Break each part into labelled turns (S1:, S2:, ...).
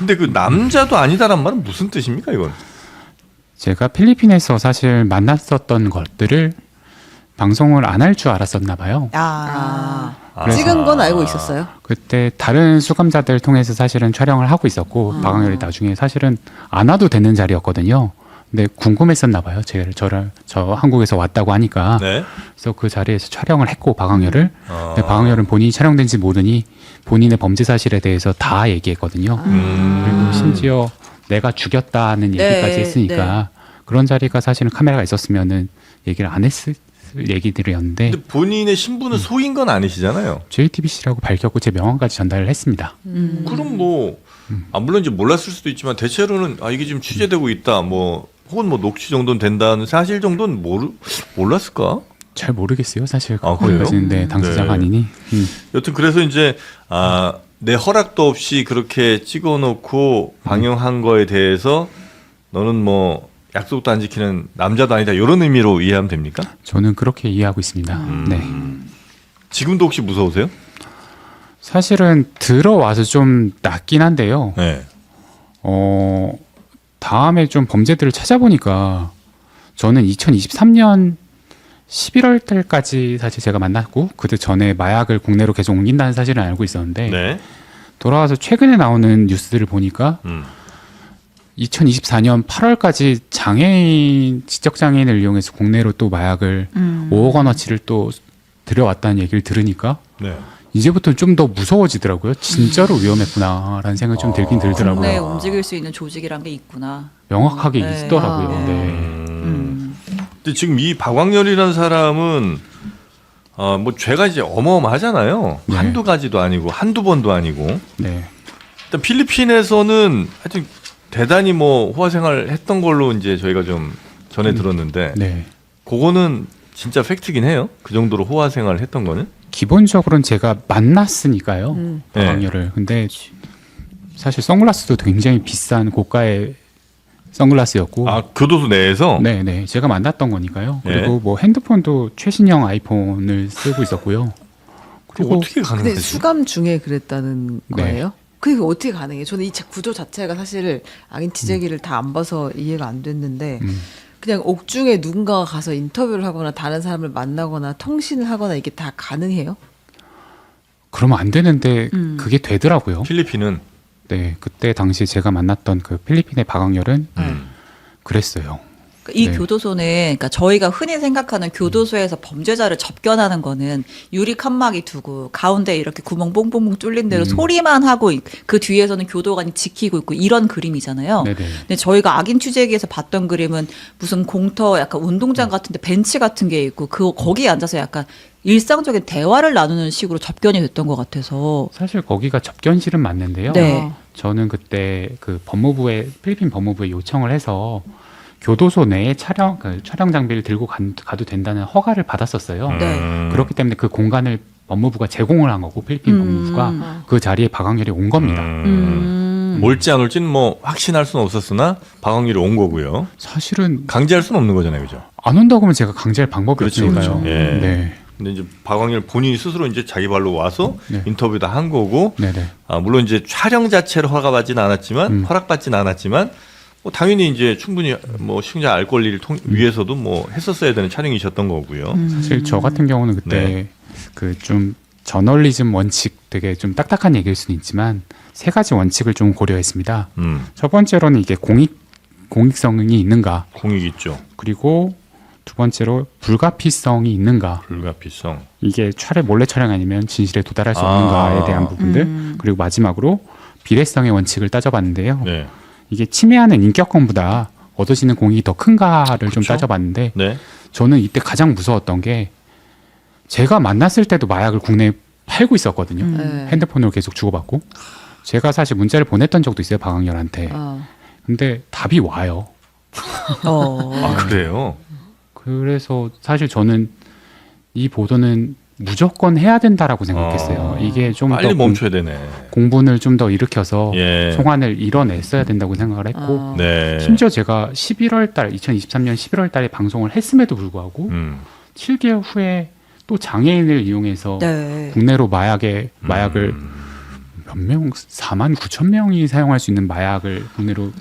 S1: 근데 그 남자도 아니다란 말은 무슨 뜻입니까, 이건?
S2: 제가 필리핀에서 사실 만났었던 것들을 방송을 안 할 줄 알았었나 봐요. 그래서-
S3: 찍은 건 알고 있었어요.
S2: 그때 다른 수감자들 통해서 사실은 촬영을 하고 있었고 박광열이 나중에 사실은 안 와도 되는 자리였거든요. 근데 궁금했었나 봐요. 저 한국에서 왔다고 하니까.
S1: 네.
S2: 그래서 그 자리에서 촬영을 했고 박광열을. 근데 박광열은 본인이 촬영된지 모르니 본인의 범죄 사실에 대해서 다 얘기했거든요. 그리고 심지어 내가 죽였다는
S3: 네,
S2: 얘기까지 했으니까 그런 자리가 사실은 카메라가 있었으면은 얘기를 안 했을 얘기들이었는데
S1: 근데 본인의 신분은 속인 건 아니시잖아요.
S2: JTBC라고 밝혔고 제 명함까지 전달을 했습니다.
S1: 그럼 뭐 물론 이제 몰랐을 수도 있지만 대체로는 이게 지금 취재되고 있다, 뭐 혹은 뭐 녹취 정도는 된다는 사실 정도는 몰랐을까?
S2: 잘 모르겠어요, 사실.
S1: 그래요?
S2: 거기까지는 네, 당사자가
S1: 네.
S2: 아니니.
S1: 여튼 그래서 이제 내 허락도 없이 그렇게 찍어놓고 방영한 거에 대해서 너는 뭐 약속도 안 지키는 남자도 아니다, 이런 의미로 이해하면 됩니까?
S2: 저는 그렇게 이해하고 있습니다. 네.
S1: 지금도 혹시 무서우세요?
S2: 사실은 들어와서 좀 낫긴 한데요.
S1: 네.
S2: 다음에 좀 범죄들을 찾아보니까 저는 2023년 11월 달까지 사실 제가 만났고 그때 전에 마약을 국내로 계속 옮긴다는 사실을 알고 있었는데
S1: 네.
S2: 돌아와서 최근에 나오는 뉴스들을 보니까 2024년 8월까지 장애인, 지적장애인을 이용해서 국내로 또 마약을 5억 원어치를 또 들여왔다는 얘기를 들으니까
S1: 네.
S2: 이제부터 좀 더 무서워지더라고요. 진짜로 위험했구나라는 생각이 좀 들긴
S4: 국내에
S2: 들더라고요.
S4: 움직일 수 있는 조직이란 게 있구나.
S2: 명확하게
S4: 네.
S2: 있더라고요. 네.
S1: 근데 지금 이 박광렬이라는 사람은 뭐 죄가 이제 어마어마하잖아요.
S2: 네.
S1: 한두 가지도 아니고 한두 번도 아니고.
S2: 네.
S1: 일단 필리핀에서는 하여튼 대단히 뭐 호화 생활을 했던 걸로 이제 저희가 좀 전에 들었는데
S2: 네.
S1: 그거는 진짜 팩트긴 해요. 그 정도로 호화 생활을 했던 거는.
S2: 기본적으로는 제가 만났으니까요.
S1: 네.
S2: 박광렬을. 근데 사실 선글라스도 굉장히 비싼 고가의 선글라스였고.
S1: 교도소 내에서.
S2: 네. 제가 만났던 거니까요.
S1: 네.
S2: 그리고 뭐 핸드폰도 최신형 아이폰을 쓰고 있었고요.
S1: 그리고 어떻게
S3: 근데
S1: 가능하지?
S3: 수감 중에 그랬다는
S2: 네.
S3: 거예요? 그게 어떻게 가능해요? 저는 이 구조 자체가 사실 악인 티제기를 다 안 봐서 이해가 안 됐는데 그냥 옥중에 누군가가 가서 인터뷰를 하거나 다른 사람을 만나거나 통신을 하거나 이게 다 가능해요?
S2: 그러면 안 되는데 그게 되더라고요.
S1: 필리핀은.
S2: 네, 그때 당시 제가 만났던 그 필리핀의 박광렬은 그랬어요.
S4: 이
S2: 네.
S4: 교도소는 그러니까 저희가 흔히 생각하는 교도소에서 범죄자를 접견하는 거는 유리 칸막이 두고 가운데 이렇게 구멍 뽕뽕뽕 뚫린 대로 소리만 하고 그 뒤에서는 교도관이 지키고 있고 이런 그림이잖아요.
S2: 네네.
S4: 근데 저희가 악인 취재기에서 봤던 그림은 무슨 공터 약간 운동장 같은데 벤치 같은 게 있고 거기에 앉아서 약간 일상적인 대화를 나누는 식으로 접견이 됐던 것 같아서.
S2: 사실 거기가 접견실은 맞는데요.
S4: 네.
S2: 저는 그때 그 필리핀 법무부에 요청을 해서 교도소 내에 촬영 장비를 들고 가도 된다는 허가를 받았었어요.
S4: 네.
S2: 그렇기 때문에 그 공간을 법무부가 제공을 한 거고 필리핀 법무부가 그 자리에 박광렬이 온 겁니다.
S1: 올지 안 올지는 뭐 확신할 수는 없었으나 박광렬이 온 거고요.
S2: 사실은
S1: 강제할 수는 없는 거잖아요, 그죠?
S2: 안 온다고 하면 제가 강제할 방법이
S1: 그렇죠,
S2: 없으니까요.
S1: 그렇죠. 예.
S2: 네.
S1: 근데 이제 박광렬 본인이 스스로 이제 자기 발로 와서
S2: 네.
S1: 인터뷰 다 한 거고.
S2: 네네.
S1: 물론 이제 촬영 자체를 허락받지는 않았지만 허락받지는 않았지만 뭐 당연히 이제 충분히 뭐 시청자 알 권리를 위해서도 뭐 했었어야 되는 촬영이셨던 거고요.
S2: 사실 저 같은 경우는 그때
S1: 네.
S2: 그 좀 저널리즘 원칙 되게 좀 딱딱한 얘기일 수는 있지만 세 가지 원칙을 좀 고려했습니다. 첫 번째로는 이게 공익성이 있는가,
S1: 공익 있죠.
S2: 그리고 두 번째로 불가피성이 있는가,
S1: 불가피성.
S2: 이게 몰래 촬영 아니면 진실에 도달할 수 없는가에 대한 부분들, 그리고 마지막으로 비례성의 원칙을 따져봤는데요.
S1: 네.
S2: 이게 침해하는 인격권보다 얻어지는 공익이 더 큰가를 좀
S1: 그쵸?
S2: 따져봤는데
S1: 네.
S2: 저는 이때 가장 무서웠던 게 제가 만났을 때도 마약을 국내에 팔고 있었거든요.
S3: 네.
S2: 핸드폰으로 계속 주고받고 제가 사실 문자를 보냈던 적도 있어요, 박광렬한테. 근데 답이 와요.
S1: 그래요?
S2: 그래서 사실 저는 이 보도는 무조건 해야 된다라고 생각했어요. 이게 좀
S1: 빨리
S2: 더
S1: 멈춰야 되네.
S2: 공분을 좀 더 일으켜서
S1: 예.
S2: 송환을 이뤄냈어야 된다고 생각을 했고
S1: 네.
S2: 심지어 제가 2023년 11월 달에 방송을 했음에도 불구하고 7개월 후에 또 장애인을 이용해서
S4: 네.
S2: 국내로 마약을 몇 명, 4만 9천 명이 사용할 수 있는 마약을 국내로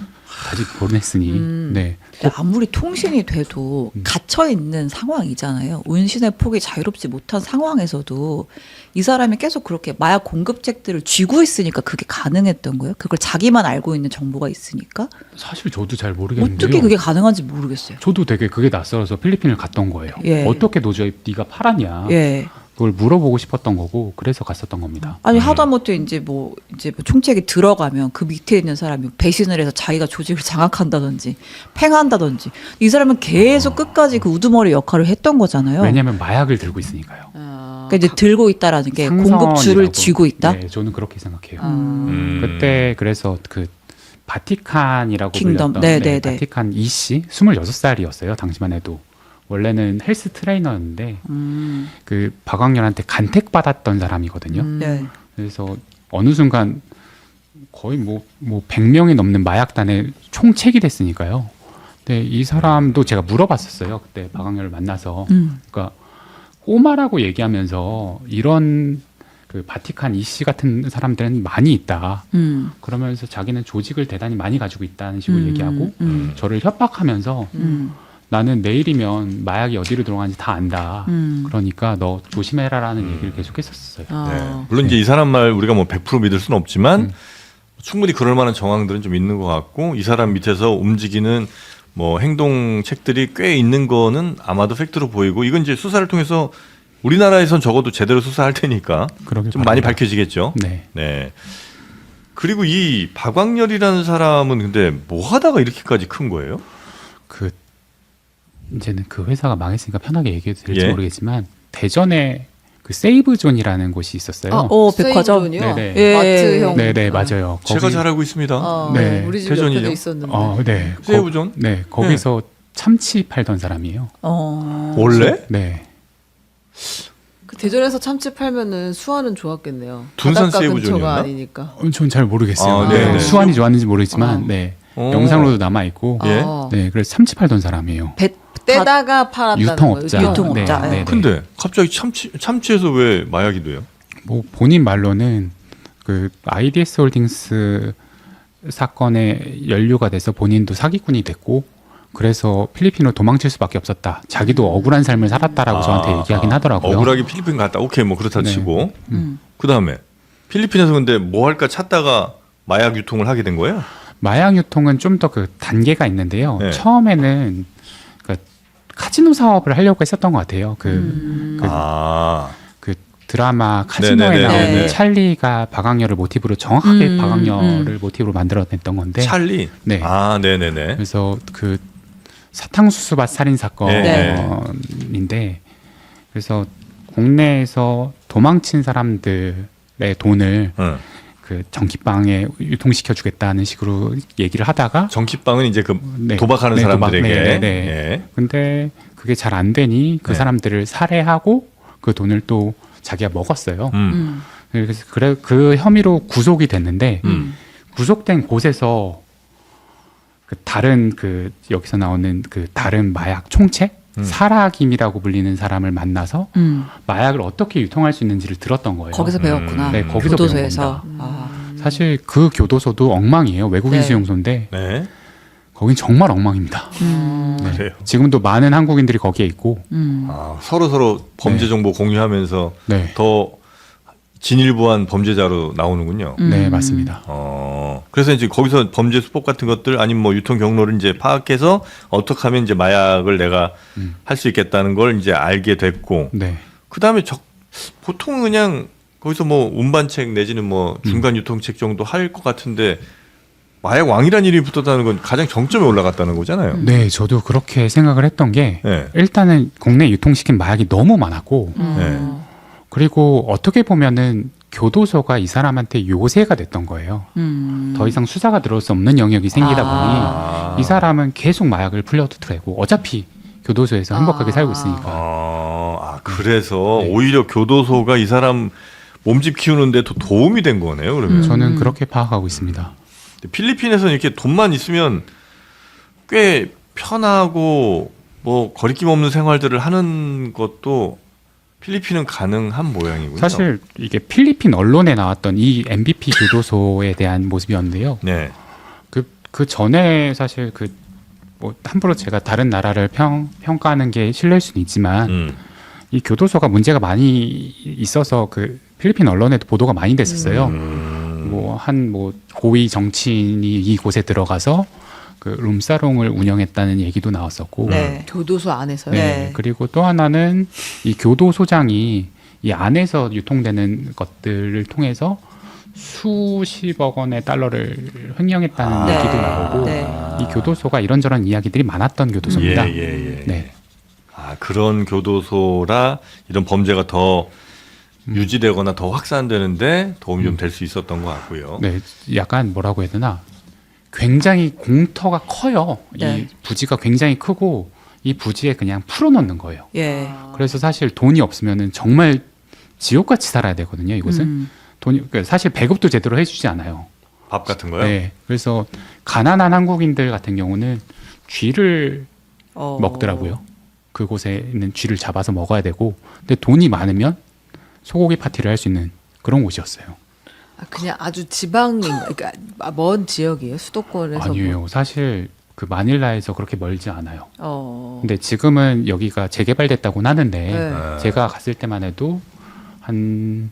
S2: 아직 보냈으니, 네.
S4: 근데 아무리 통신이 돼도 갇혀 있는 상황이잖아요. 운신의 폭이 자유롭지 못한 상황에서도 이 사람이 계속 그렇게 마약 공급책들을 쥐고 있으니까 그게 가능했던 거예요. 그걸 자기만 알고 있는 정보가 있으니까
S2: 사실 저도 잘 모르겠는데요.
S4: 어떻게 그게 가능한지 모르겠어요.
S2: 저도 되게 그게 낯설어서 필리핀을 갔던 거예요.
S4: 예.
S2: 어떻게 도저히 네가 팔았냐.
S4: 예.
S2: 그걸 물어보고 싶었던 거고 그래서 갔었던 겁니다.
S4: 아니 하다못해 이제 뭐 총책이 들어가면 그 밑에 있는 사람이 배신을 해서 자기가 조직을 장악한다든지 팽한다든지 이 사람은 계속 끝까지 그 우두머리 역할을 했던 거잖아요.
S2: 왜냐하면 마약을 들고 있으니까요.
S4: 그러니까 이제 들고 있다라는 게 공급줄을
S2: 상선이라고.
S4: 쥐고 있다.
S2: 네, 저는 그렇게 생각해요.
S1: 음.
S2: 그때 그래서 그 바티칸이라고
S4: 킹덤.
S2: 불렸던
S4: 네, 네, 네.
S2: 바티칸 이씨 26살이었어요. 당시만 해도. 원래는 헬스 트레이너였는데 그 박광렬한테 간택받았던 사람이거든요.
S4: 네.
S2: 그래서 어느 순간 거의 뭐 100명이 넘는 마약단의 총책이 됐으니까요. 근데 이 사람도 제가 물어봤었어요. 그때 박광렬을 만나서. 그러니까 꼬마라고 얘기하면서 이런 그 바티칸 이씨 같은 사람들은 많이 있다. 그러면서 자기는 조직을 대단히 많이 가지고 있다는 식으로 얘기하고 저를 협박하면서 나는 내일이면 마약이 어디로 들어가는지 다 안다. 그러니까 너 조심해라라는 얘기를 계속 했었어요.
S1: 네. 물론 이제 이 사람 말 우리가 뭐 100% 믿을 수는 없지만 충분히 그럴 만한 정황들은 좀 있는 것 같고 이 사람 밑에서 움직이는 뭐 행동책들이 꽤 있는 거는 아마도 팩트로 보이고 이건 이제 수사를 통해서 우리나라에선 적어도 제대로 수사할 테니까
S2: 그러길
S1: 좀 많이
S2: 바랍니다.
S1: 밝혀지겠죠.
S2: 네.
S1: 네. 그리고 이 박광렬이라는 사람은 근데 뭐 하다가 이렇게까지 큰 거예요?
S2: 그 이제는 그 회사가 망했으니까 편하게 얘기해도 될지
S1: 예.
S2: 모르겠지만 대전에 그 세이브존이라는 곳이 있었어요.
S4: 백화점.
S3: 세이브존이요?
S2: 네네.
S4: 예.
S3: 마트형.
S2: 네네 맞아요.
S1: 제가 잘 알고 있습니다.
S2: 네,
S3: 우리 집
S1: 대전이죠?
S3: 옆에도 있었는데.
S2: 네.
S1: 세이브존?
S2: 네, 거기서 참치 팔던 사람이에요.
S1: 원래?
S2: 네.
S3: 그 대전에서 참치 팔면은 수완은 좋았겠네요.
S1: 둔산
S3: 바닷가
S1: 세이브존이었나?
S3: 근처가 아니니까.
S2: 전 잘 모르겠어요.
S1: 아,
S2: 네,
S1: 네네.
S2: 수완이 좋았는지 모르겠지만,
S3: 어.
S2: 네.
S1: 어.
S2: 영상으로도 남아 있고,
S1: 예?
S2: 네, 그래서 참치 팔던 사람이에요.
S3: 떼다가 팔았다는
S2: 유통업자.
S3: 거예요.
S4: 유통업자.
S2: 네, 네, 네.
S1: 근데 갑자기 참치에서 왜 마약이 돼요?
S2: 뭐 본인 말로는 그 IDS 홀딩스 사건에 연루가 돼서 본인도 사기꾼이 됐고, 그래서 필리핀으로 도망칠 수밖에 없었다. 자기도 억울한 삶을 살았다라고 저한테 얘기하긴 하더라고요.
S1: 억울하게 필리핀 갔다. 오케이, 뭐 그렇다
S2: 네.
S1: 치고. 그 다음에 필리핀에서 근데 뭐 할까 찾다가 마약 유통을 하게 된 거예요?
S2: 마약 유통은 좀 더 그 단계가 있는데요.
S1: 네.
S2: 처음에는 그 카지노 사업을 하려고 했었던 것 같아요. 그
S1: 아,
S2: 드라마 카지노에
S1: 네네네.
S2: 나오는
S3: 네.
S2: 찰리가 박광렬을 모티브로 정확하게 박광렬을 모티브로 만들어냈던 건데.
S1: 찰리.
S2: 네.
S1: 아, 네네네.
S2: 그래서 그 사탕수수밭 살인 사건인데 그래서 국내에서 도망친 사람들의 돈을
S1: 응.
S2: 그 전기빵에 유통시켜 주겠다는 식으로 얘기를 하다가
S1: 정키빵은 이제 그
S2: 네.
S1: 도박하는
S2: 네,
S1: 사람들에게.
S2: 네, 네.
S1: 예.
S2: 근데 그게 잘 안 되니 그
S1: 네.
S2: 사람들을 살해하고 그 돈을 또 자기가 먹었어요. 그래서 그 혐의로 구속이 됐는데 구속된 곳에서 그 다른 그 여기서 나오는 그 다른 마약 총책 사라김이라고 불리는 사람을 만나서 마약을 어떻게 유통할 수 있는지를 들었던 거예요.
S4: 거기서 배웠구나.
S2: 네, 거기서
S4: 교도소에서.
S2: 사실 그 교도소도 엉망이에요. 외국인
S4: 네.
S2: 수용소인데
S1: 네.
S2: 거긴 정말 엉망입니다. 네.
S1: 그래요.
S2: 지금도 많은 한국인들이 거기에 있고
S1: 아, 서로 범죄
S2: 네.
S1: 정보 공유하면서
S2: 네,
S1: 더 진일보한 범죄자로 나오는군요.
S2: 네 맞습니다.
S1: 그래서 이제 거기서 범죄 수법 같은 것들 아니면 뭐 유통 경로를 이제 파악해서 어떻게 하면 이제 마약을 내가 할 수 있겠다는 걸 이제 알게 됐고,
S2: 네.
S1: 그 다음에 보통 그냥 거기서 뭐 운반책 내지는 뭐 중간 유통책 정도 할 것 같은데 마약 왕이라는 이름이 붙었다는 건 가장 정점에 올라갔다는 거잖아요.
S2: 네, 저도 그렇게 생각을 했던 게
S1: 네.
S2: 일단은 국내 유통시킨 마약이 너무 많았고
S1: 네.
S2: 그리고 어떻게 보면은 교도소가 이 사람한테 요새가 됐던 거예요. 더 이상 수사가 들어올 수 없는 영역이 생기다 보니 이 사람은 계속 마약을 풀려도 되고 어차피 교도소에서 행복하게 살고 있으니까.
S1: 그래서
S2: 네.
S1: 오히려 교도소가 이 사람 몸집 키우는데 더 도움이 된 거네요. 그러면
S2: 저는 그렇게 파악하고 있습니다.
S1: 필리핀에서는 이렇게 돈만 있으면 꽤 편하고 뭐 거리낌 없는 생활들을 하는 것도 필리핀은 가능한 모양이군요.
S2: 사실 이게 필리핀 언론에 나왔던 이 MVP 교도소에 대한 모습이었는데요.
S1: 네.
S2: 그 전에 사실 뭐 함부로 제가 다른 나라를 평가하는 게 실례일 수는 있지만 이 교도소가 문제가 많이 있어서 그 필리핀 언론에도 보도가 많이 됐었어요. 뭐 고위 정치인이 이곳에 들어가서 그 룸사롱을 운영했다는 얘기도 나왔었고,
S4: 네.
S3: 교도소 안에서요.
S2: 네.
S4: 네.
S2: 그리고 또 하나는 이 교도소장이 이 안에서 유통되는 것들을 통해서 수십억 원의 달러를 횡령했다는
S4: 네.
S2: 얘기도 나오고,
S4: 네.
S2: 이 교도소가 이런저런 이야기들이 많았던 교도소입니다.
S1: 예.
S2: 네.
S1: 아, 그런 교도소라 이런 범죄가 더 유지되거나 더 확산되는데 도움이 좀 될 수 있었던 것 같고요.
S2: 네, 약간 뭐라고 해야 되나, 굉장히 공터가 커요.
S4: 네.
S2: 이 부지가 굉장히 크고 이 부지에 그냥 풀어놓는 거예요.
S4: 예.
S2: 그래서 사실 돈이 없으면은 정말 지옥같이 살아야 되거든요. 이곳은 그러니까 사실 배급도 제대로 해주지 않아요.
S1: 밥 같은 거요?
S2: 네, 그래서 가난한 한국인들 같은 경우는 쥐를 먹더라고요. 그곳에 있는 쥐를 잡아서 먹어야 되고, 근데 돈이 많으면 소고기 파티를 할 수 있는 그런 곳이었어요.
S3: 아, 그냥 아주 지방인, 그러니까 먼 지역이에요. 수도권에서.
S2: 아니에요. 사실 그 마닐라에서 그렇게 멀지 않아요.
S3: 뭐.
S2: 근데 지금은 여기가 재개발됐다고는 하는데
S3: 네.
S2: 제가 갔을 때만 해도 한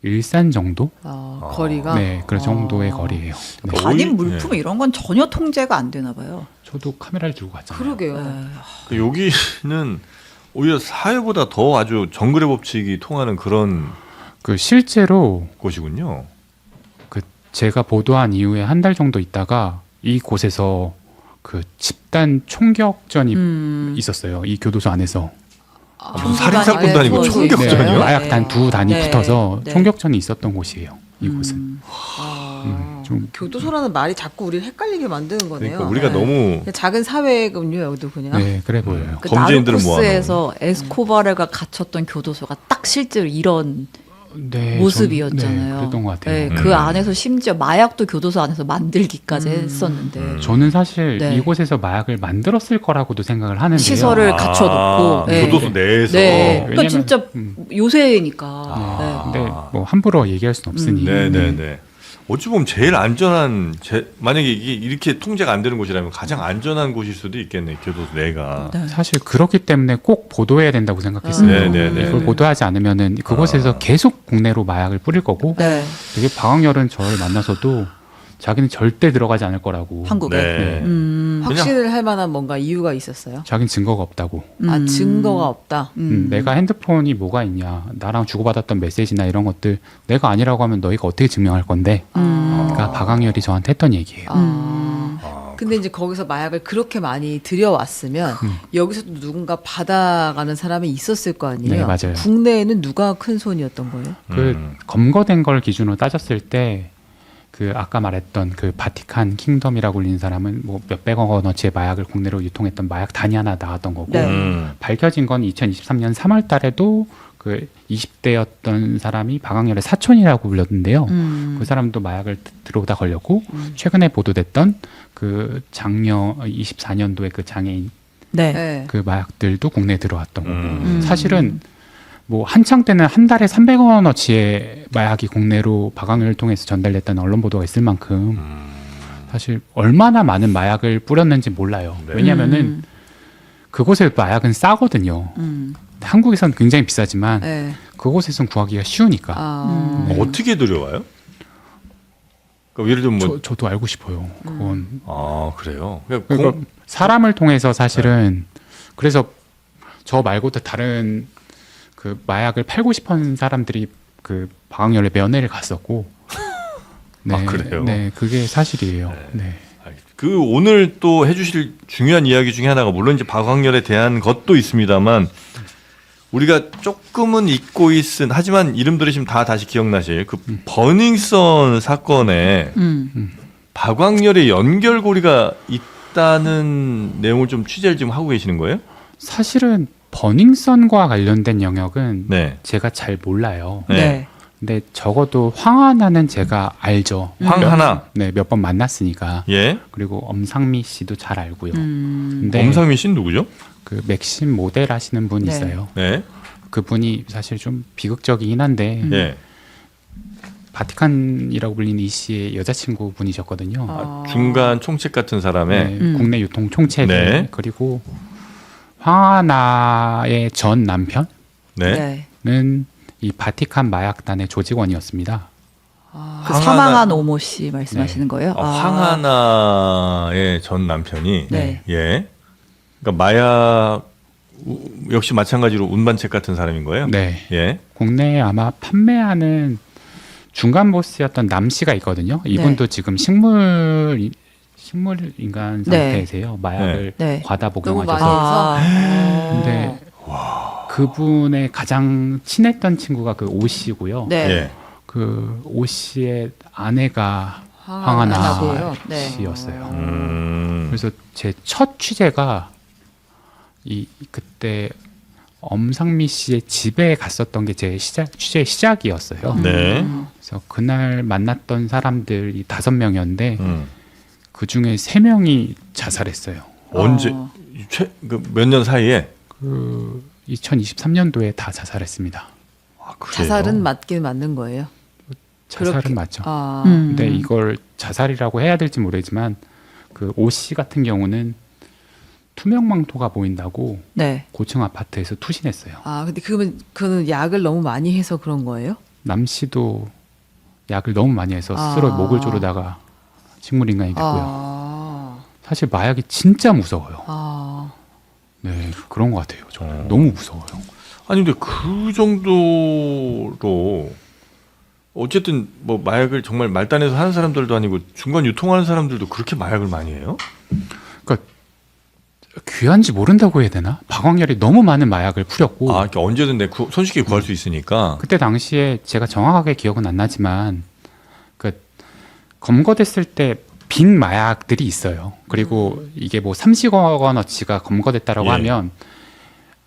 S2: 일산 정도?
S3: 거리가.
S2: 네, 그 정도의 거리예요. 네.
S4: 반입
S1: 오일-
S4: 물품 이런 건 전혀 통제가 안 되나 봐요.
S2: 저도 카메라를 들고 갔잖아요.
S3: 그러게요.
S1: 그 여기는 오히려 사회보다 더 아주 정글의 법칙이 통하는 그런
S2: 그 실제로
S1: 곳이군요.
S2: 그 제가 보도한 이후에 한 달 정도 있다가 이 곳에서 그 집단 총격전이 있었어요. 이 교도소 안에서.
S1: 무슨 살인사건도 아니고
S3: 네,
S1: 총격전이요?
S3: 네.
S2: 마약단 두 단이
S4: 네.
S2: 붙어서
S4: 네.
S2: 총격전이 있었던 곳이에요. 이곳은. 좀
S3: 교도소라는 말이 자꾸 우리를 헷갈리게 만드는 거네요.
S1: 그러니까 우리가
S3: 네.
S1: 너무
S3: 그냥 작은 사회군요, 여기도 그냥.
S2: 네, 그래 보여요.
S4: 그
S1: 범죄인들을
S4: 나르코스에서 에스코바르가 갇혔던 교도소가 딱 실제로 이런
S2: 네,
S4: 모습이었잖아요.
S2: 네, 그랬던 것 같아요.
S4: 네, 그 안에서 심지어 마약도 교도소 안에서 만들기까지 했었는데
S2: 저는 사실
S4: 네.
S2: 이곳에서 마약을 만들었을 거라고도 생각을 하는데요.
S4: 시설을 갖춰놓고 네.
S1: 교도소 내에서
S4: 네. 또
S2: 왜냐면-
S4: 진짜 요새니까.
S2: 근데 뭐 함부로 얘기할 수는 없으니.
S1: 네네네. 어찌 보면 제일 안전한 만약에 이게 이렇게 통제가 안 되는 곳이라면 가장 안전한 곳일 수도 있겠네, 교도소 내가.
S4: 네.
S2: 사실 그렇기 때문에 꼭 보도해야 된다고 생각했어요.
S1: 네네네.
S2: 그걸 보도하지 않으면은 그곳에서 계속 국내로 마약을 뿌릴 거고,
S4: 네.
S2: 되게 방학열은 저를 만나서도 자기는 절대 들어가지 않을 거라고.
S4: 한국에.
S1: 네.
S3: 확신을 할 만한 뭔가 이유가 있었어요.
S2: 자기는 증거가 없다고.
S3: 아, 증거가 없다.
S2: 내가 핸드폰이 뭐가 있냐, 나랑 주고받았던 메시지나 이런 것들 내가 아니라고 하면 너희가 어떻게 증명할 건데. 그러니까 박항열이 저한테 했던 얘기예요.
S3: 근데 이제 거기서 마약을 그렇게 많이 들여왔으면 여기서도 누군가 받아가는 사람이 있었을 거 아니에요.
S2: 네, 맞아요.
S3: 국내에는 누가 큰 손이었던 거예요?
S2: 그 검거된 걸 기준으로 따졌을 때 그 아까 말했던 그 바티칸 킹덤이라고 불리는 사람은 뭐 몇백억 원어치의 마약을 국내로 유통했던 마약 단위 하나 나왔던 거고,
S4: 네.
S2: 밝혀진 건 2023년 3월 달에도 그 20대였던 사람이 박항열의 사촌이라고 불렸는데요. 그 사람도 마약을 들어오다 걸렸고, 최근에 보도됐던 그 작년 24년도에 그 장애인
S4: 네.
S3: 네.
S2: 그 마약들도 국내에 들어왔던 거고, 사실은 뭐 한창 때는 한 달에 300억 원어치의 마약이 국내로 박항열을 통해서 전달됐다는 언론 보도가 있을 만큼 사실 얼마나 많은 마약을 뿌렸는지 몰라요.
S1: 네.
S2: 왜냐하면은 그곳의 마약은 싸거든요. 한국에서는 굉장히 비싸지만
S3: 네.
S2: 그곳에선 구하기가 쉬우니까.
S3: 아,
S1: 어떻게 들여와요? 그러니까 예를 들면 뭐,
S2: 저도 알고 싶어요. 그건
S1: 그래요. 그러니까
S2: 그러니까 사람을 통해서 사실은 그래서 저 말고도 다른 그 마약을 팔고 싶은 사람들이 그 박항열의 면회를 갔었고. 네,
S1: 그래요?
S2: 네, 그게 사실이에요. 네.
S1: 그 오늘 또 해주실 중요한 이야기 중에 하나가 물론 이제 박항열에 대한 것도 있습니다만 우리가 조금은 잊고 있은 하지만 이름 들으시면 다 다시 기억나실 그 버닝썬 사건에 박항열의 연결고리가 있다는 내용을 좀 취재를 지금 하고 계시는 거예요?
S2: 사실은 버닝썬과 관련된 영역은
S1: 네.
S2: 제가 잘 몰라요.
S1: 네.
S4: 네.
S2: 근데 적어도 황하나는 제가 알죠.
S1: 황하나.
S2: 네, 몇 번 만났으니까.
S1: 예.
S2: 그리고 엄상미 씨도 잘 알고요. 근데
S1: 엄상민 씨는 누구죠?
S2: 그 맥심 모델 하시는 분이
S4: 네.
S2: 있어요.
S1: 네.
S2: 그분이 사실 좀 비극적이긴 한데
S1: 예.
S2: 바티칸이라고 불리는 이 씨의 여자친구 분이셨거든요.
S3: 아.
S1: 중간 총책 같은 사람의
S2: 네, 국내 유통 총책
S1: 네.
S2: 그리고 황하나의 전 남편은
S1: 네.
S2: 이 바티칸 마약단의 조직원이었습니다.
S4: 그
S1: 황하나-
S4: 사망한 오모 씨 말씀하시는 거예요?
S1: 황하나의 전 남편이
S4: 네.
S1: 예. 그러니까 마약 역시 마찬가지로 운반책 같은 사람인 거예요.
S2: 네,
S1: 예.
S2: 국내에 아마 판매하는 중간 보스였던 남 씨가 있거든요. 이분도 지금 식물 인간
S4: 네.
S2: 상태세요. 마약을
S4: 네.
S2: 과다
S3: 너무 많이
S2: 복용하셔서.
S3: 해서.
S2: 근데 그분의 가장 친했던 친구가 그 오 씨고요.
S4: 네.
S1: 예.
S2: 그 오 씨의 아내가
S3: 황하나고요.
S2: 황하나
S4: 네.
S2: 씨였어요.
S1: 그래서
S2: 그래서 제 첫 취재가 그때 엄상미 씨의 집에 갔었던 게 제 취재의 시작이었어요.
S1: 네.
S2: 그래서 그날 만났던 사람들이 5명이었는데
S1: 음.
S2: 그 중에 3명이 자살했어요.
S1: 언제 몇 년 사이에?
S2: 그 2023년도에 다 자살했습니다.
S1: 아, 그래요?
S3: 자살은 맞긴 맞는 거예요.
S2: 자살은
S3: 그렇게-
S2: 맞죠.
S3: 아.
S2: 근데 이걸 자살이라고 해야 될지 모르지만 그 오 씨 같은 경우는 투명망토가 보인다고
S4: 네.
S2: 고층 아파트에서 투신했어요.
S3: 아, 근데 그거는 약을 너무 많이 해서 그런 거예요?
S2: 남 씨도 약을 너무 많이 해서
S3: 아.
S2: 스스로 목을 조르다가 식물인간이 됐고요.
S3: 아.
S2: 사실 마약이 진짜 무서워요.
S3: 아.
S2: 네, 그런 것 같아요. 저는 너무 무서워요.
S1: 아니 근데 그 정도로 어쨌든 뭐 마약을 정말 말단에서 하는 사람들도 아니고 중간 유통하는 사람들도 그렇게 마약을 많이 해요?
S2: 그러니까 귀한지 모른다고 해야 되나? 박광렬이 너무 많은 마약을 뿌렸고
S1: 아, 이렇게 언제든 손쉽게 구할 수 있으니까.
S2: 그때 당시에 제가 정확하게 기억은 안 나지만 그 검거됐을 때 빈 마약들이 있어요. 그리고 이게 뭐 30억 원어치가 검거됐다라고
S1: 예.
S2: 하면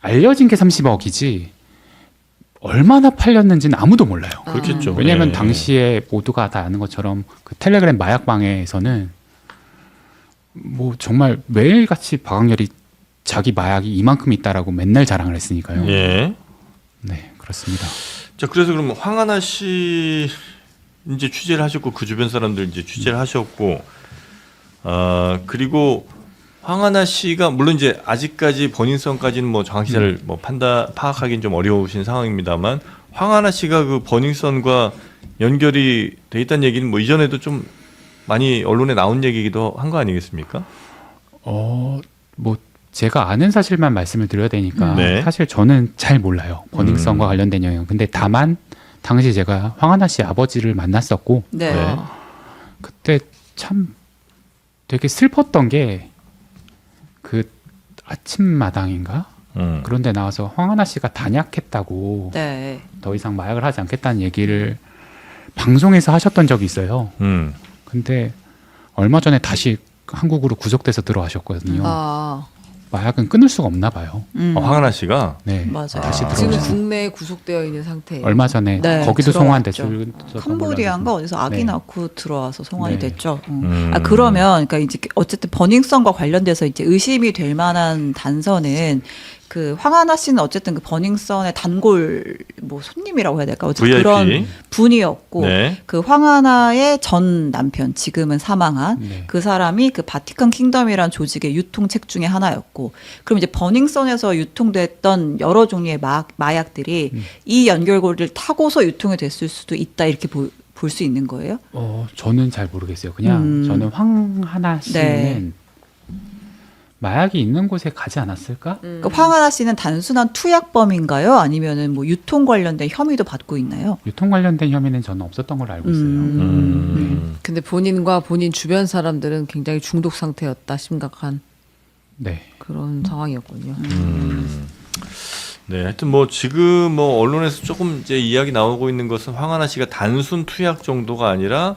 S2: 알려진 게 30억이지 얼마나 팔렸는지는 아무도 몰라요.
S1: 그렇겠죠.
S2: 왜냐하면
S1: 예.
S2: 당시에 모두가 다 아는 것처럼 그 텔레그램 마약방에서는 뭐 정말 매일같이 박광렬이 자기 마약이 이만큼 있다라고 맨날 자랑을 했으니까요.
S1: 예.
S2: 네, 그렇습니다.
S1: 자, 그래서 그러면 황하나 씨 이제 취재를 하셨고 그 주변 사람들 이제 취재를 하셨고, 그리고 황하나 씨가 물론 이제 아직까지 버닝썬까지는 뭐 정확히 잘 뭐 파악하기는 좀 어려우신 상황입니다만 황하나 씨가 그 버닝썬과 연결이 돼 있다는 얘기는 뭐 이전에도 좀 많이 언론에 나온 얘기기도 한 거 아니겠습니까?
S2: 뭐 제가 아는 사실만 말씀을 드려야 되니까
S1: 네.
S2: 사실 저는 잘 몰라요. 버닝썬과 관련된 영역. 근데 다만 당시 제가 황하나 씨 아버지를 만났었고
S4: 네.
S1: 네.
S2: 그때 참 되게 슬펐던 게 그 아침마당인가 그런 데 나와서 황하나 씨가 단약했다고
S4: 네.
S2: 더 이상 마약을 하지 않겠다는 얘기를 방송에서 하셨던 적이 있어요. 근데 얼마 전에 다시 한국으로 구속돼서 들어가셨거든요.
S3: 아.
S2: 마약은 끊을 수가 없나 봐요.
S1: 황하나 씨가
S2: 네,
S4: 맞아요.
S2: 다시
S3: 지금
S2: 들어오셨어요.
S3: 국내에 구속되어 있는 상태예요.
S2: 얼마 전에
S4: 네,
S2: 거기도
S4: 들어왔죠.
S2: 송환됐을
S4: 캄보디아인가 어디서 아기
S2: 네.
S4: 낳고 들어와서 송환이
S2: 네.
S4: 됐죠. 그러면 그러니까 이제 어쨌든 버닝썬과 관련돼서 이제 의심이 될 만한 단서는 그 황하나 씨는 어쨌든 그 버닝썬의 단골 뭐 손님이라고 해야 될까? 어쨌든
S1: VIP.
S4: 그런 분이었고
S1: 네.
S4: 그 황하나의 전 남편 지금은 사망한
S2: 네.
S4: 그 사람이 그 바티칸 킹덤이라는 조직의 유통책 중에 하나였고 그럼 이제 버닝썬에서 유통됐던 여러 종류의 마약들이 이 연결고리를 타고서 유통이 됐을 수도 있다 이렇게 볼 수 있는 거예요?
S2: 저는 잘 모르겠어요. 그냥 저는 황하나 씨는
S4: 네.
S2: 마약이 있는 곳에 가지 않았을까?
S4: 그러니까 황하나 씨는 단순한 투약범인가요? 아니면은 뭐 유통 관련된 혐의도 받고 있나요?
S2: 유통 관련된 혐의는 저는 없었던 걸로 알고 있어요.
S3: 근데 본인과 본인 주변 사람들은 굉장히 중독 상태였다 심각한
S2: 네.
S3: 그런 상황이었군요.
S1: 네, 하여튼 뭐 지금 뭐 언론에서 조금 이제 이야기 나오고 있는 것은 황하나 씨가 단순 투약 정도가 아니라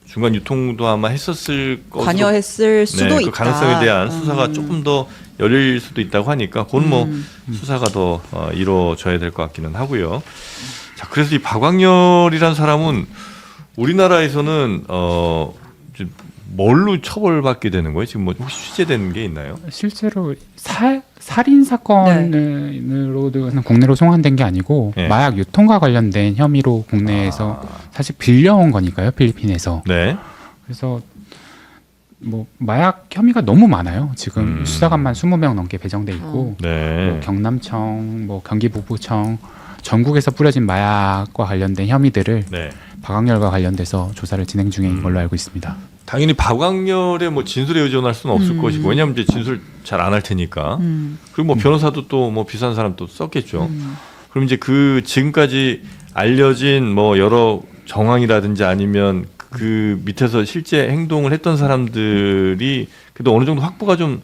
S1: 중간 유통도 아마 했었을 것으로
S4: 관여했을 수도
S1: 그
S4: 있다.
S1: 가능성에 대한 수사가 조금 더 열릴 수도 있다고 하니까 그건 뭐 수사가 더 이루어져야 될 것 같기는 하고요. 자, 그래서 이 박광렬이라는 사람은 우리나라에서는 이제 뭘로 처벌받게 되는 거예요? 지금 뭐 혹시 취재되는 게 있나요?
S2: 실제로 살인 사건으로는 국내로 송환된 게 아니고
S1: 네.
S2: 마약 유통과 관련된 혐의로 국내에서 사실 빌려온 거니까요, 필리핀에서.
S1: 네.
S2: 그래서 뭐 마약 혐의가 너무 많아요. 지금
S1: 음.
S2: 수사관만 20명 넘게 배정돼 있고
S1: 네.
S2: 뭐 경남청, 뭐 경기북부청 전국에서 뿌려진 마약과 관련된 혐의들을
S1: 네.
S2: 박광렬과 관련돼서 조사를 진행 중인 걸로 알고 있습니다.
S1: 당연히 박광렬의 뭐 진술에 의존할 수는 없을 것이고 왜냐하면 이제 진술 잘 안 할 테니까 그리고 뭐 변호사도 또 뭐 비싼 사람 또 썼겠죠. 그럼 이제 그 지금까지 알려진 뭐 여러 정황이라든지 아니면 그 밑에서 실제 행동을 했던 사람들이 그래도 어느 정도 확보가 좀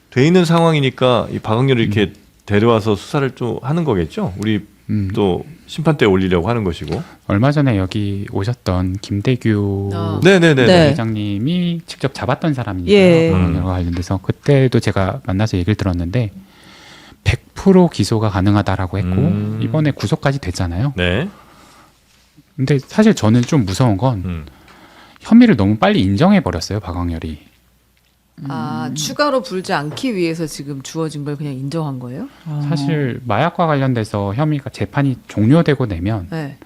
S1: 돼 있는 상황이니까 이 박광렬을 이렇게 데려와서 수사를 좀 하는 거겠죠. 우리 또 심판대에 올리려고 하는 것이고.
S2: 얼마 전에 여기 오셨던 김대규
S1: 네네네.
S4: 네.
S2: 회장님이 직접 잡았던 사람이니까요.
S4: 예.
S2: 박광렬과 관련돼서 그때도 제가 만나서 얘기를 들었는데 100% 기소가 가능하다라고 했고 이번에 구속까지 됐잖아요.
S1: 네.
S2: 근데 사실 저는 좀 무서운 건 혐의를 너무 빨리 인정해 버렸어요, 박광렬이.
S3: 추가로 불지 않기 위해서 지금 주어진 걸 그냥 인정한 거예요?
S2: 사실 마약과 관련돼서 혐의가 재판이 종료되고 나면
S3: 네.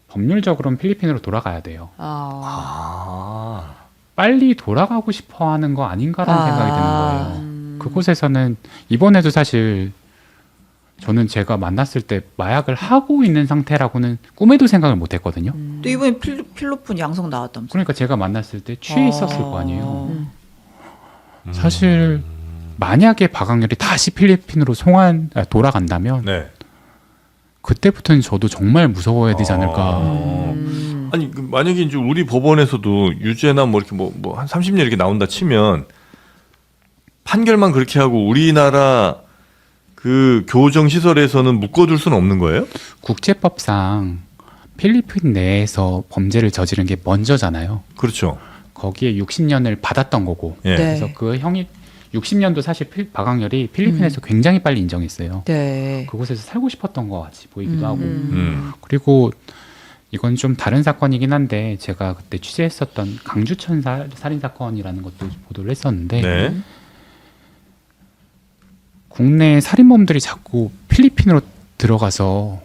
S2: 법률적으로는 필리핀으로 돌아가야 돼요.
S1: 아.
S2: 빨리 돌아가고 싶어 하는 거 아닌가라는 생각이 드는 거예요.
S3: 음.
S2: 그곳에서는 이번에도 사실 저는 제가 만났을 때 마약을 하고 있는 상태라고는 꿈에도 생각을 못 했거든요.
S4: 또 이번에 필로폰 양성 나왔다면서.
S2: 그러니까 제가 만났을 때 취해 있었을 거 아니에요.
S3: 음.
S2: 사실 만약에 박광렬이 다시 필리핀으로 돌아간다면
S1: 네.
S2: 그때부터는 저도 정말 무서워야 되지 않을까.
S1: 아니 그 만약에 이제 우리 법원에서도 유죄나 뭐 이렇게 뭐 한 30년 이렇게 나온다 치면 판결만 그렇게 하고 우리나라 그 교정 시설에서는 묶어둘 수는 없는 거예요?
S2: 국제법상 필리핀 내에서 범죄를 저지른 게 먼저잖아요.
S1: 그렇죠.
S2: 거기에 60년을 받았던 거고.
S1: 예.
S4: 네.
S2: 그래서 그 형이 60년도 사실 박광렬이 필리핀에서 굉장히 빨리 인정했어요.
S4: 네.
S2: 그곳에서 살고 싶었던 것 같이 보이기도 하고. 그리고 이건 좀 다른 사건이긴 한데 제가 그때 취재했었던 강주천 살인 사건이라는 것도 보도를 했었는데
S1: 네.
S2: 국내 살인범들이 자꾸 필리핀으로 들어가서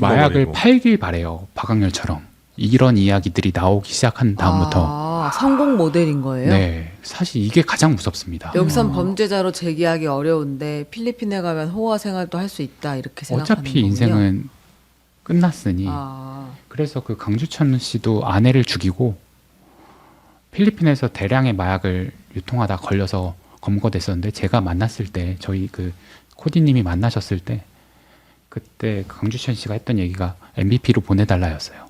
S2: 마약을
S1: 숨어버리고.
S2: 팔길 바래요. 박광렬처럼. 이런 이야기들이 나오기 시작한 다음부터.
S3: 성공 모델인 거예요?
S2: 네, 사실 이게 가장 무섭습니다.
S3: 여기선 범죄자로 재기하기 어려운데 필리핀에 가면 호화 생활도 할 수 있다 이렇게 생각하는
S2: 어차피
S3: 거군요.
S2: 인생은 끝났으니
S3: 아,
S2: 그래서 그 강주천 씨도 아내를 죽이고 필리핀에서 대량의 마약을 유통하다 걸려서 검거됐었는데 제가 만났을 때 저희 그 코디님이 만나셨을 때 그때 강주천 씨가 했던 얘기가 MVP로 보내달라였어요.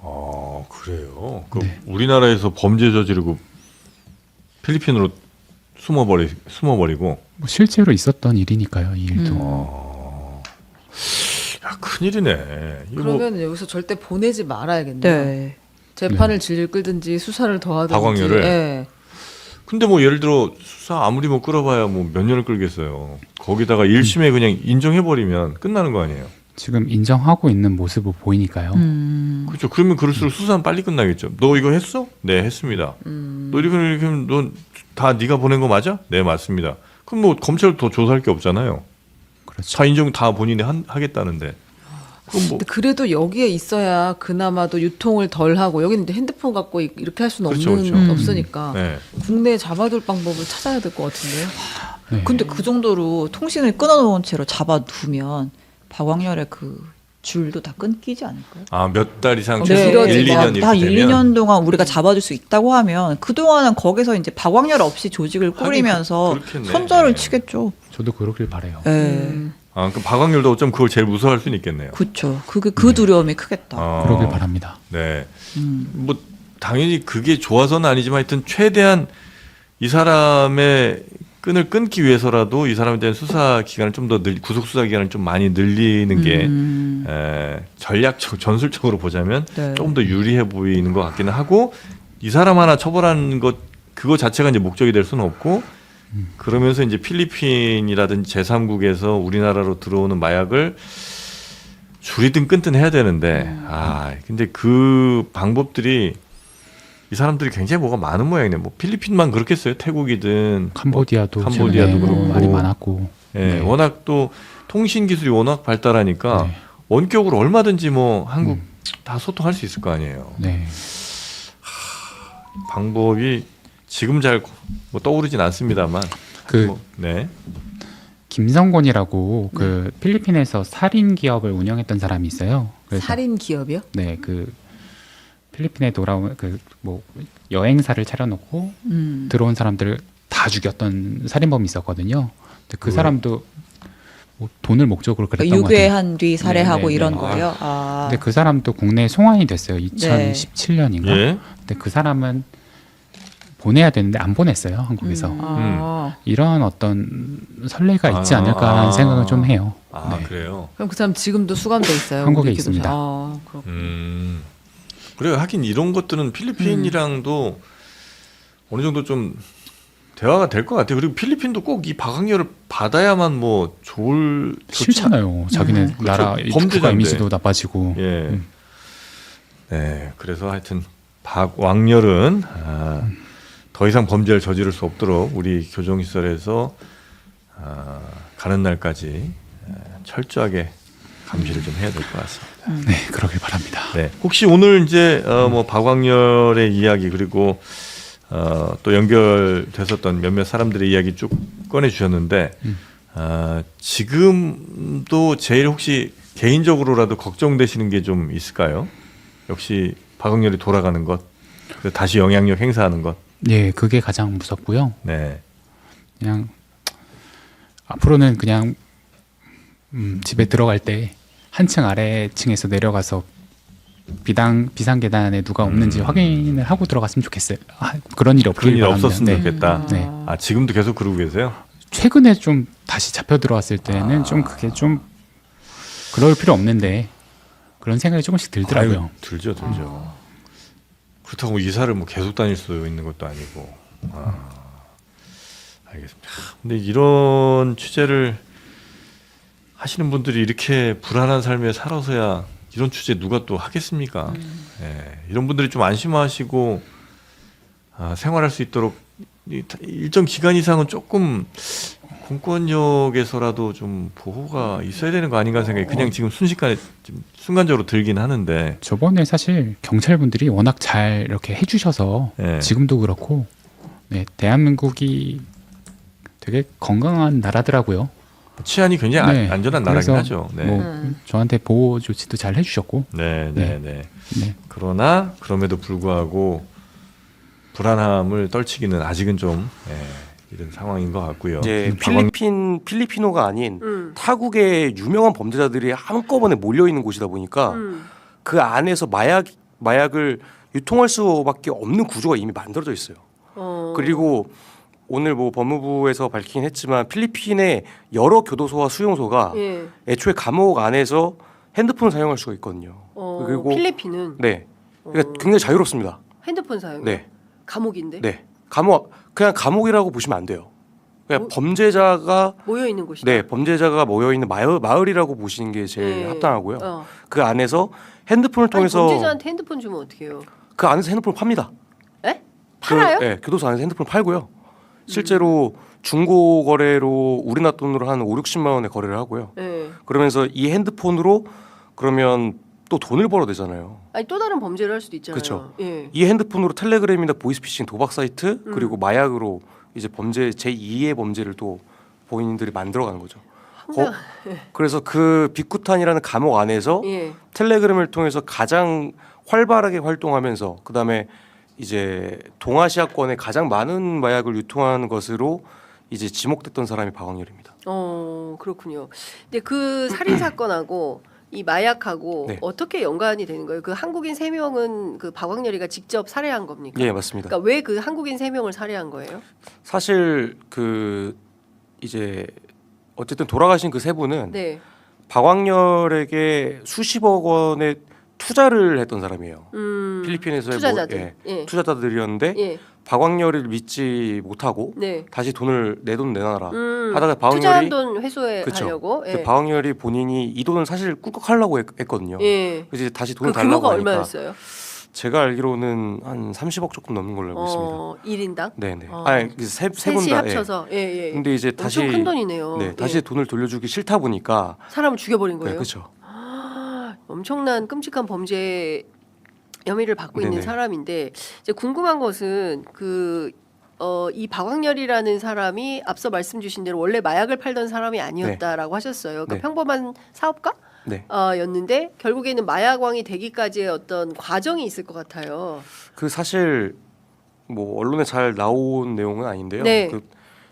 S1: 아 그래요. 그
S2: 네.
S1: 우리나라에서 범죄 저지르고 필리핀으로 숨어버리고.
S2: 뭐 실제로 있었던 일이니까요, 이 일도.
S1: 야 큰일이네. 이거 뭐
S3: 그러면 여기서 절대 보내지 말아야겠네요.
S4: 네.
S3: 재판을 질질 끌든지 수사를 더 하든지.
S1: 박광렬을?
S3: 예.
S1: 근데 뭐 예를 들어 수사 아무리 뭐 끌어봐야 뭐 몇 년을 끌겠어요. 거기다가 1심에 그냥 인정해버리면 끝나는 거 아니에요.
S2: 지금 인정하고 있는 모습을 보이니까요.
S1: 그렇죠. 그러면 그럴수록 수사는 빨리 끝나겠죠. 너 이거 했어? 네, 했습니다. 너 이렇게 넌다 네가 보낸 거 맞아? 네, 맞습니다. 그럼 뭐 검찰 더 조사할 게 없잖아요.
S2: 그렇죠.
S1: 다 인정 다 본인이 하겠다는데. 그럼 뭐
S3: 근데 그래도 여기에 있어야 그나마도 유통을 덜 하고 여기는 이제 핸드폰 갖고 이렇게 할 수는
S1: 그렇죠, 그렇죠.
S3: 없으니까
S1: 네.
S3: 국내에 잡아둘 방법을 찾아야 될 것 같은데요.
S2: 네.
S4: 근데 그 정도로 통신을 끊어놓은 채로 잡아두면 박광렬의 그 줄도 다 끊기지 않을까요?
S1: 아, 몇 달 이상
S3: 네.
S1: 최소 1, 2년 이렇게
S4: 한 1,
S1: 되면
S4: 2년 동안 우리가 잡아줄 수 있다고 하면 그동안은 거기서 이제 박광렬 없이 조직을 꾸리면서
S1: 그렇겠네.
S4: 손절을
S1: 네.
S4: 치겠죠.
S2: 저도 그러길 바래요.
S4: 네.
S1: 아, 그 박광렬도 어쩜 그걸 제일 무서워할 수는 있겠네요.
S4: 그렇죠. 그 두려움이 크겠다.
S2: 그러길 바랍니다.
S1: 네. 뭐 당연히 그게 좋아서는 아니지만 하여튼 최대한 이 사람의 끈을 끊기 위해서라도 이 사람에 대한 수사 기간을 좀 더 구속 수사 기간을 좀 많이 늘리는 게 전략적 전술적으로 보자면
S4: 네.
S1: 조금 더 유리해 보이는 것 같기는 하고 이 사람 하나 처벌하는 것 그거 자체가 이제 목적이 될 수는 없고 그러면서 이제 필리핀이라든지 제3국에서 우리나라로 들어오는 마약을 줄이든 끊든 해야 되는데 근데 그 방법들이 이 사람들이 굉장히 뭐가 많은 모양이네. 뭐 필리핀만 그렇겠어요. 태국이든
S2: 캄보디아도
S1: 캄보디아도
S2: 최근에
S1: 그렇고.
S2: 많이 많았고.
S1: 예,
S2: 네.
S1: 워낙 또 통신 기술이 워낙 발달하니까
S2: 네.
S1: 원격으로 얼마든지 뭐 한국 다 소통할 수 있을 거 아니에요.
S2: 네.
S1: 방법이 지금 잘 뭐 떠오르진 않습니다만
S2: 그
S1: 뭐, 네.
S2: 김성곤이라고 그 필리핀에서 살인 기업을 운영했던 사람이 있어요. 그래서
S3: 살인 기업이요?
S2: 네, 그 필리핀에 돌아온 그 뭐 여행사를 차려놓고 들어온 사람들을 다 죽였던 살인범이 있었거든요. 근데 그
S1: 왜요?
S2: 사람도 뭐 돈을 목적으로 그랬던 것 같아요.
S4: 유괴한 뒤 살해하고
S2: 네, 네,
S4: 이런
S2: 네.
S4: 거예요. 아.
S2: 근데 그 사람도 국내에 송환이 됐어요. 2017년인가.
S1: 예.
S2: 근데 그 사람은 보내야 되는데 안 보냈어요. 한국에서.
S3: 아.
S2: 이런 어떤 선례가 있지
S1: 아.
S2: 않을까라는 생각을 좀 해요.
S1: 아,
S2: 네.
S1: 그래요.
S3: 그럼 그 사람 지금도 수감돼 있어요?
S2: 한국에
S3: 우리 기도사.
S2: 있습니다.
S3: 아, 그렇군.
S1: 그래요. 하긴 이런 것들은 필리핀이랑도 어느 정도 좀 대화가 될 것 같아요. 그리고 필리핀도 꼭 이 박학렬을 받아야만 뭐 좋지
S2: 싫잖아요. 자기네 나라
S1: 그렇죠.
S2: 국가
S1: 범죄자인데.
S2: 이미지도 나빠지고.
S1: 예. 네. 그래서 하여튼 박왕렬은 더 이상 범죄를 저지를 수 없도록 우리 교정시설에서 가는 날까지 철저하게 감시를 좀 해야 될 것 같습니다.
S2: 네, 그러길 바랍니다.
S1: 네. 혹시 오늘 이제 뭐 박왕렬의 이야기 그리고 또 연결됐었던 몇몇 사람들의 이야기 쭉 꺼내 주셨는데 지금도 제일 혹시 개인적으로라도 걱정되시는 게 좀 있을까요? 역시 박왕렬이 돌아가는 것, 그래서 다시 영향력 행사하는 것.
S2: 네, 그게 가장 무섭고요.
S1: 네.
S2: 그냥 앞으로는 그냥 집에 들어갈 때 한층 아래층에서 내려가서 비상 계단에 누가 없는지 확인을 하고 들어갔으면 좋겠어요. 그런 일이
S1: 그런
S2: 없길
S1: 일
S2: 바랍니다.
S1: 없었으면
S2: 네.
S1: 좋겠다.
S2: 네.
S1: 아 지금도 계속 그러고 계세요?
S2: 최근에 좀 다시 잡혀 들어왔을 때는 좀 그게 좀 그럴 필요 없는데 그런 생각이 조금씩 들더라고요.
S1: 아유, 들죠. 그렇다고 뭐 이사를 뭐 계속 다닐 수 있는 것도 아니고. 알겠습니다. 근데 이런 취재를 하시는 분들이 이렇게 불안한 삶에 살아서야 이런 취재 누가 또 하겠습니까? 예, 이런 분들이 좀 안심하시고 생활할 수 있도록 일정 기간 이상은 조금 공권력에서라도 좀 보호가 있어야 되는 거 아닌가 생각이 그냥 지금 순식간에 좀 순간적으로 들긴 하는데.
S2: 저번에 사실 경찰분들이 워낙 잘 이렇게 해주셔서
S1: 네.
S2: 지금도 그렇고 네, 대한민국이 되게 건강한 나라더라고요.
S1: 치안이 굉장히
S2: 네.
S1: 안전한 나라긴
S2: 그래서
S1: 하죠. 네.
S2: 뭐 저한테 보호 조치도 잘 해주셨고
S1: 네.
S2: 네.
S1: 그러나 그럼에도 불구하고 불안함을 떨치기는 아직은 좀 이런 상황인 것 같고요.
S5: 이제 필리핀어가 아닌 타국의 유명한 범죄자들이 한꺼번에 몰려 있는 곳이다 보니까 그 안에서 마약을 유통할 수밖에 없는 구조가 이미 만들어져 있어요. 그리고 오늘 뭐 법무부에서 밝히긴 했지만 필리핀의 여러 교도소와 수용소가
S6: 예.
S5: 애초에 감옥 안에서 핸드폰을 사용할 수가 있거든요. 그리고
S6: 필리핀은
S5: 네, 그러니까 굉장히 자유롭습니다.
S6: 핸드폰 사용.
S5: 네,
S6: 감옥인데
S5: 네, 그냥 감옥이라고 보시면 안 돼요. 그냥 범죄자가
S6: 모여 있는 곳이다.
S5: 네, 범죄자가 모여 있는 마을이라고 보시는 게 제일
S6: 예.
S5: 합당하고요. 그 안에서 핸드폰을
S6: 아니,
S5: 통해서
S6: 범죄자한테 핸드폰 주면 어떡해요?
S5: 그 안에서 핸드폰을 팝니다.
S6: 에? 팔아요?
S5: 네, 교도소 안에서 핸드폰을 팔고요. 실제로 중고 거래로 우리나라 돈으로 한 5, 60만 원의 거래를 하고요.
S6: 예.
S5: 그러면서 이 핸드폰으로 그러면 또 돈을 벌어야 되잖아요.
S6: 아니 또 다른 범죄를 할 수도 있잖아요.
S5: 그쵸.
S6: 예.
S5: 이 핸드폰으로 텔레그램이나 보이스피싱 도박 사이트 그리고 마약으로 이제 범죄 제2의 범죄를 또 본인들이 만들어가는 거죠. 그래서 그 비쿠탄이라는 감옥 안에서
S6: 예.
S5: 텔레그램을 통해서 가장 활발하게 활동하면서 그다음에 이제 동아시아권에 가장 많은 마약을 유통하는 것으로 이제 지목됐던 사람이 박왕렬입니다.
S6: 그렇군요. 근데 그 살인 사건하고 이 마약하고
S5: 네.
S6: 어떻게 연관이 되는 거예요? 그 한국인 3명은 그 박왕렬이가 직접 살해한 겁니까?
S5: 예, 맞습니다.
S6: 그러니까 왜 그 한국인 3명을 살해한 거예요?
S5: 사실 그 이제 어쨌든 돌아가신 그 세 분은
S6: 네.
S5: 박왕렬에게 수십억 원의 투자를 했던 사람이에요. 필리핀에서의
S6: 투자자들. 예.
S5: 투자자들이었는데
S6: 예.
S5: 박왕렬을 믿지 못하고
S6: 네.
S5: 다시 내 돈 내놔라 하다가
S6: 투자한
S5: 박왕렬이
S6: 돈 회수하려고.
S5: 그 박왕렬이 본인이 이 돈을 사실 꿀꺽하려고 했거든요.
S6: 예.
S5: 그래서 이제 다시
S6: 그
S5: 돈을 달라고
S6: 규모가
S5: 하니까
S6: 얼마였어요?
S5: 제가 알기로는 한 30억 조금 넘는 걸로 알고 있습니다.
S6: 1인당?
S5: 네네.
S6: 어.
S5: 아니 세분
S6: 셋이
S5: 다.
S6: 합쳐서 예.
S5: 근데 이제 다시
S6: 엄청 큰 돈이네요.
S5: 네, 다시
S6: 예.
S5: 돈을 돌려주기 싫다 보니까
S6: 사람을 죽여버린
S5: 네,
S6: 거예요.
S5: 그렇죠.
S6: 엄청난 끔찍한 범죄 혐의를 받고 있는
S5: 네네.
S6: 사람인데 이제 궁금한 것은 이 박광렬이라는 사람이 앞서 말씀 주신 대로 원래 마약을 팔던 사람이 아니었다라고 하셨어요. 그러니까
S5: 네.
S6: 평범한 사업가?
S5: 네.
S6: 였는데 결국에는 마약왕이 되기까지의 어떤 과정이 있을 것 같아요.
S5: 그 사실 뭐 언론에 잘 나온 내용은 아닌데요.
S6: 네.
S5: 그
S6: 네,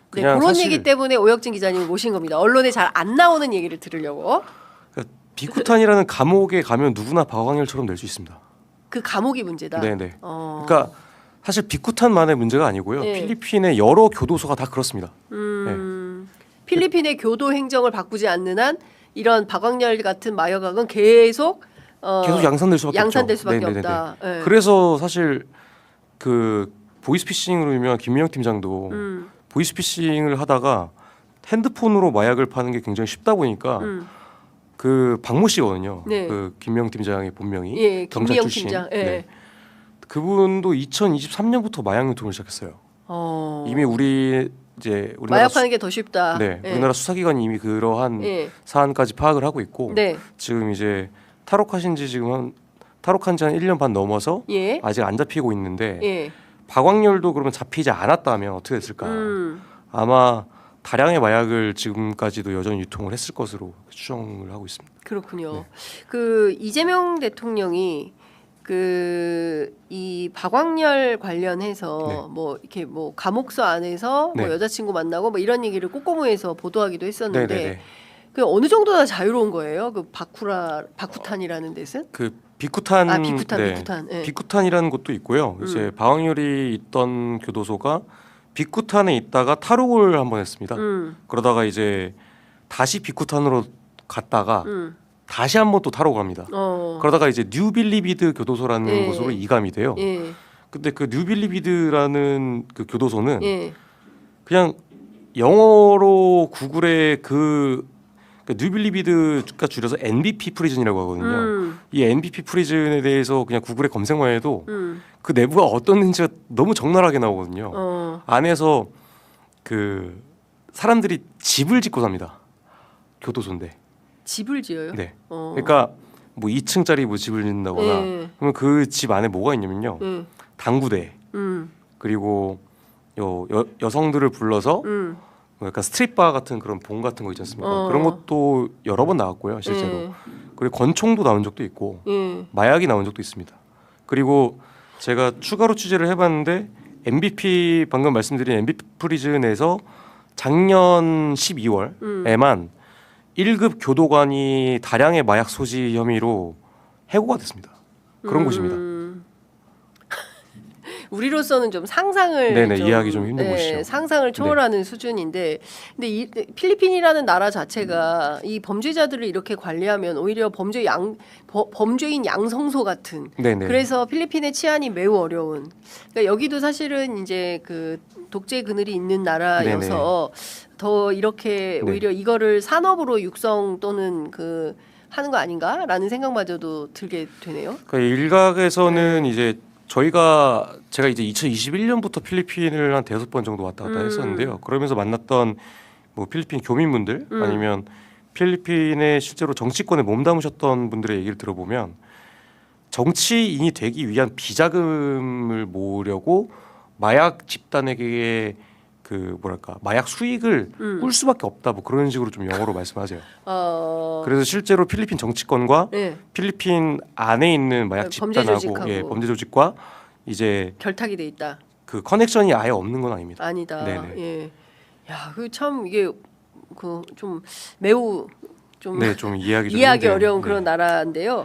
S5: 그냥
S6: 그런
S5: 사실
S6: 얘기 때문에 오혁진 기자님을 모신 겁니다. 언론에 잘 안 나오는 얘기를 들으려고.
S5: 비쿠탄이라는 감옥에 가면 누구나 박광렬처럼 될 수 있습니다.
S6: 그 감옥이 문제다.
S5: 네네.
S6: 어.
S5: 그러니까 사실 비쿠탄만의 문제가 아니고요.
S6: 네.
S5: 필리핀의 여러 교도소가 다 그렇습니다.
S6: 필리핀의 교도 행정을 바꾸지 않는 한 이런 박광렬 같은 마약왕은 계속
S5: 계속 양산될 수밖에
S6: 양산될
S5: 없죠.
S6: 수밖에
S5: 네네네네.
S6: 없다. 예.
S5: 그래서 사실 그 보이스피싱으로 유명한 김민영 팀장도
S6: 음.
S5: 보이스피싱을 하다가 핸드폰으로 마약을 파는 게 굉장히 쉽다 보니까 그 박모 씨거든요.
S6: 네.
S5: 그 김명 팀장의 본명이
S6: 예,
S5: 경찰
S6: 김미영
S5: 출신.
S6: 팀장. 예.
S5: 네. 그분도 2023년부터 마약 유통을 시작했어요. 이미 우리나라
S6: 마약 파는 게 더 쉽다.
S5: 네,
S6: 예.
S5: 우리나라 수사기관이 이미 그러한
S6: 예.
S5: 사안까지 파악을 하고 있고
S6: 네.
S5: 지금 이제 탈옥한 지 한 1년 반 넘어서
S6: 예.
S5: 아직 안 잡히고 있는데
S6: 예.
S5: 박광렬도 그러면 잡히지 않았다면 어떻게 됐을까? 아마 다량의 마약을 지금까지도 여전히 유통을 했을 것으로 추정을 하고 있습니다.
S6: 그렇군요.
S5: 네.
S6: 그 이재명 대통령이 이 박광렬 관련해서
S5: 네.
S6: 뭐 이렇게 뭐 감옥서 안에서
S5: 네.
S6: 뭐 여자친구 만나고 뭐 이런 얘기를 꼬꼬무에서 보도하기도 했었는데
S5: 네네네.
S6: 그 어느 정도나 자유로운 거예요? 그 바쿠탄이라는 데는?
S5: 그 비쿠탄,
S6: 비쿠탄. 예.
S5: 비쿠탄이라는 곳도 있고요. 이제 박광렬이 있던 교도소가 비쿠탄에 있다가 탈옥을 한번 했습니다. 그러다가 이제 다시 비쿠탄으로 갔다가 다시 한번 또 탈옥을 합니다. 그러다가 이제 뉴빌리비드 교도소라는
S6: 예.
S5: 곳으로 이감이 돼요.
S6: 예.
S5: 근데 그 뉴빌리비드라는 그 교도소는
S6: 예.
S5: 그냥 영어로 구글에 그 뉴빌리비드가 줄여서 NBP 프리즌이라고 하거든요. 이 NBP 프리즌에 대해서 그냥 구글에 검색만 해도 그 내부가 어떻는지가 너무 적나라하게 나오거든요. 안에서 그 사람들이 집을 짓고 삽니다. 교도소인데.
S6: 집을 지어요?
S5: 네. 그러니까 뭐 2층짜리 뭐 집을 짓는다거나
S6: 예.
S5: 그러면 그 집 안에 뭐가 있냐면요.
S6: 예.
S5: 당구대 그리고 여성들을 불러서 뭐 약간 스트릿바 같은 그런 봉 같은 거 있지 않습니까? 그런 것도 여러 번 나왔고요, 실제로.
S6: 예.
S5: 그리고 권총도 나온 적도 있고
S6: 예.
S5: 마약이 나온 적도 있습니다. 그리고 제가 추가로 취재를 해봤는데 MVP 방금 말씀드린 MVP 프리즌에서 작년 12월에만 1급 교도관이 다량의 마약 소지 혐의로 해고가 됐습니다. 그런 곳입니다.
S6: 우리로서는 좀 상상을
S5: 네네, 이해하기 좀 힘든
S6: 네,
S5: 곳이죠.
S6: 상상을 초월하는 수준인데, 근데 이 필리핀이라는 나라 자체가 이 범죄자들을 이렇게 관리하면 오히려 범죄인 양성소 같은.
S5: 네네.
S6: 그래서 필리핀의 치안이 매우 어려운. 그러니까 여기도 사실은 이제 그 독재 그늘이 있는 나라여서 더 이렇게
S5: 네.
S6: 오히려 이거를 산업으로 육성 또는 그 하는 거 아닌가라는 생각마저도 들게 되네요.
S5: 그러니까 일각에서는 이제 제가 이제 2021년부터 필리핀을 한 5번 정도 왔다 갔다 했었는데요. 그러면서 만났던 뭐 필리핀 교민분들 아니면 필리핀에 실제로 정치권에 몸담으셨던 분들의 얘기를 들어보면 정치인이 되기 위한 비자금을 모으려고 마약 집단에게 그 뭐랄까 마약 수익을 꿀 수밖에 없다 뭐 그런 식으로 좀 영어로 말씀하세요. 그래서 실제로 필리핀 정치권과
S6: 네.
S5: 필리핀 안에 있는 마약
S6: 범죄
S5: 집단하고
S6: 조직하고.
S5: 범죄 조직과 이제
S6: 결탁이 돼 있다.
S5: 그 커넥션이 아예 없는 건 아닙니다.
S6: 아니다.
S5: 네네.
S6: 예. 야, 그 참 이게 그 좀 매우 좀
S5: 네, 좀 이해하기 좀
S6: 이해하기
S5: 힘든,
S6: 어려운
S5: 네.
S6: 그런 나라인데요.